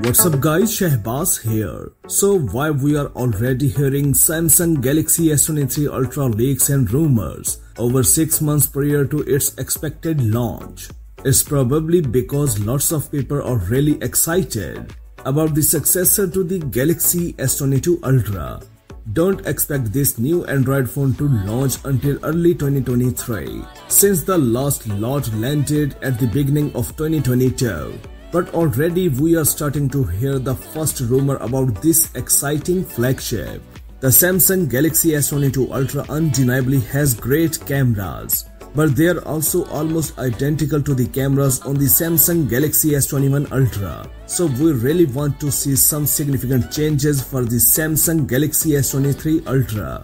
What's up guys, Shahbaz here. So why we are already hearing Samsung Galaxy S23 Ultra leaks and rumors over 6 months prior to its expected launch? It's probably because lots of people are really excited about the successor to the Galaxy S22 Ultra. Don't expect this new Android phone to launch until early 2023, since the last lot landed at the beginning of 2022. But already we are starting to hear the first rumor about this exciting flagship. The Samsung Galaxy S22 Ultra undeniably has great cameras, but they are also almost identical to the cameras on the Samsung Galaxy S21 Ultra. So we really want to see some significant changes for the Samsung Galaxy S23 Ultra.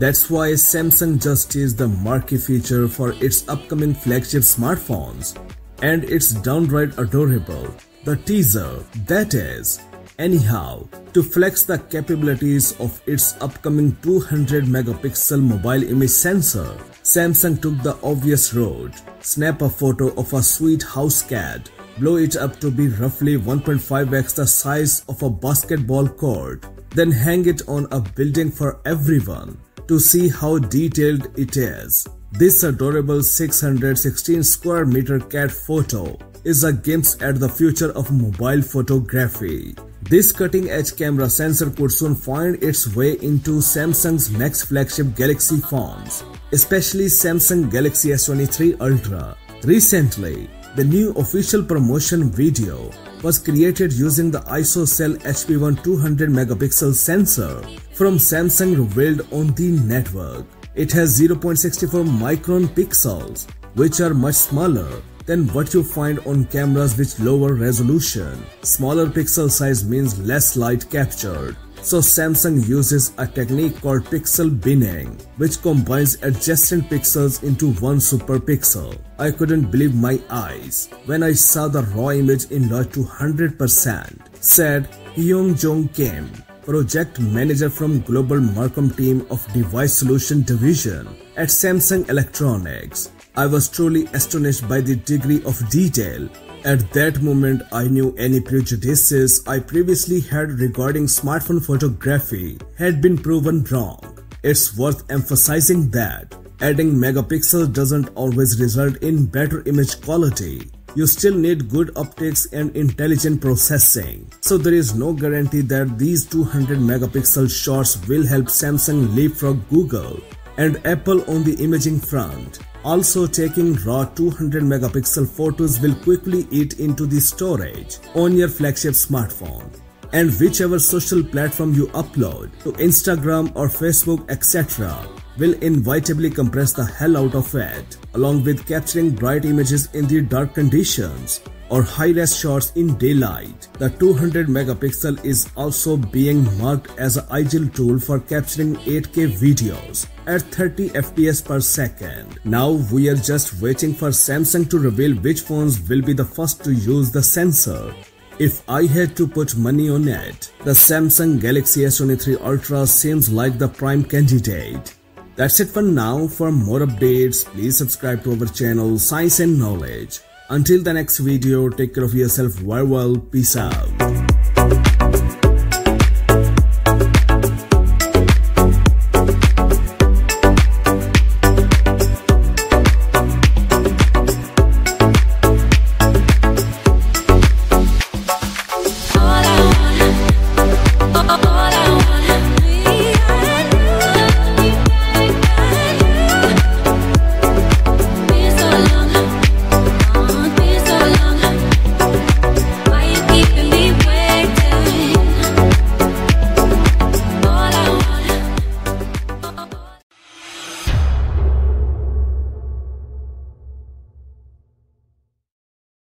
That's why Samsung just teased the marquee feature for its upcoming flagship smartphones. And it's downright adorable. The teaser, that is. Anyhow, to flex the capabilities of its upcoming 200 megapixel mobile image sensor, Samsung took the obvious route. Snap a photo of a sweet house cat, blow it up to be roughly 1.5x the size of a basketball court, then hang it on a building for everyone to see how detailed it is. This adorable 616 square meter cat photo is a glimpse at the future of mobile photography. This cutting-edge camera sensor could soon find its way into Samsung's next flagship Galaxy phones, especially Samsung Galaxy S23 Ultra. Recently, the new official promotion video was created using the ISOCELL HP1 200 megapixel sensor from Samsung revealed on the network. It has 0.64 micron pixels, which are much smaller than what you find on cameras with lower resolution. Smaller pixel size means less light captured. So Samsung uses a technique called pixel binning, which combines adjacent pixels into one super pixel. I couldn't believe my eyes when I saw the raw image enlarged to 100%, said Hyungjong Kim, project manager from Global Marcom team of Device Solution Division at Samsung Electronics. I was truly astonished by the degree of detail. At that moment, I knew any prejudices I previously had regarding smartphone photography had been proven wrong. It's worth emphasizing that adding megapixels doesn't always result in better image quality. You still need good optics and intelligent processing. So there is no guarantee that these 200 megapixel shots will help Samsung leapfrog Google and Apple on the imaging front. Also, taking raw 200 megapixel photos will quickly eat into the storage on your flagship smartphone. And whichever social platform you upload to Instagram or Facebook etc. will inevitably compress the hell out of it, along with capturing bright images in the dark conditions or high-res shots in daylight. The 200 megapixel is also being marked as an ideal tool for capturing 8K videos at 30 FPS per second. Now we are just waiting for Samsung to reveal which phones will be the first to use the sensor. If I had to put money on it, the Samsung Galaxy S23 Ultra seems like the prime candidate. That's it for now. For more updates, please subscribe to our channel Science and Knowledge. Until the next video, take care of yourself very well. Peace out.